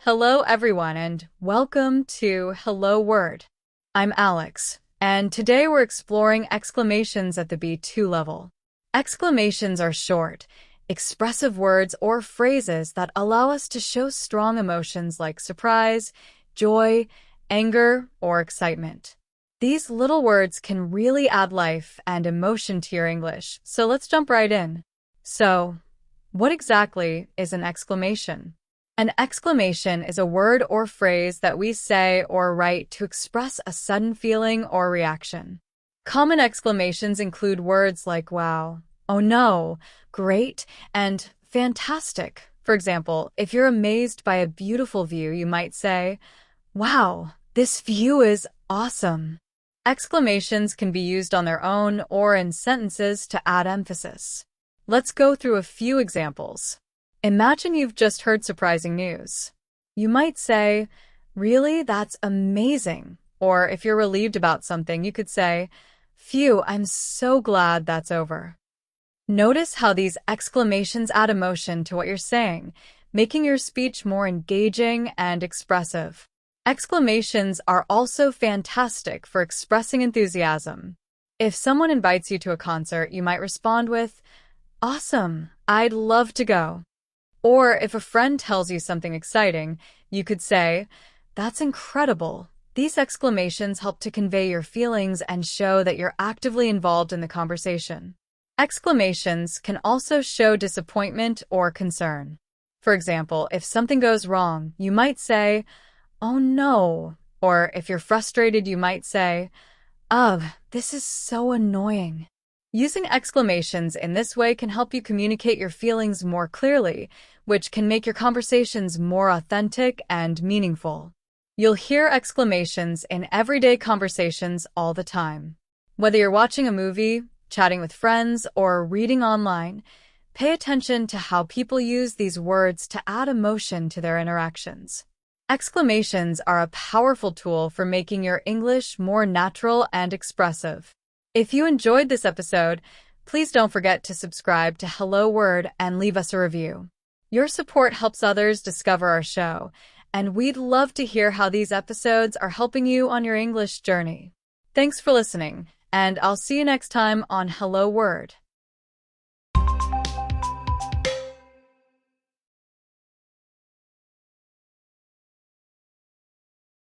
Hello, everyone, and welcome to Hello Word. I'm Alex, and today we're exploring exclamations at the B2 level. Exclamations are short, expressive words or phrases that allow us to show strong emotions like surprise, joy, anger, or excitement. These little words can really add life and emotion to your English, so let's jump right in. So, what exactly is an exclamation? An exclamation is a word or phrase that we say or write to express a sudden feeling or reaction. Common exclamations include words like wow, oh no, great, and fantastic. For example, if you're amazed by a beautiful view, you might say, wow, this view is awesome. Exclamations can be used on their own or in sentences to add emphasis. Let's go through a few examples. Imagine you've just heard surprising news. You might say, really, that's amazing. Or if you're relieved about something, you could say, phew, I'm so glad that's over. Notice how these exclamations add emotion to what you're saying, making your speech more engaging and expressive. Exclamations are also fantastic for expressing enthusiasm. If someone invites you to a concert, you might respond with, awesome, I'd love to go. Or if a friend tells you something exciting, you could say, that's incredible. These exclamations help to convey your feelings and show that you're actively involved in the conversation. Exclamations can also show disappointment or concern. For example, if something goes wrong, you might say, oh no. Or if you're frustrated, you might say, ugh, this is so annoying. Using exclamations in this way can help you communicate your feelings more clearly, which can make your conversations more authentic and meaningful. You'll hear exclamations in everyday conversations all the time. Whether you're watching a movie, chatting with friends, or reading online, pay attention to how people use these words to add emotion to their interactions. Exclamations are a powerful tool for making your English more natural and expressive. If you enjoyed this episode, please don't forget to subscribe to Hello Word and leave us a review. Your support helps others discover our show, and we'd love to hear how these episodes are helping you on your English journey. Thanks for listening, and I'll see you next time on Hello Word.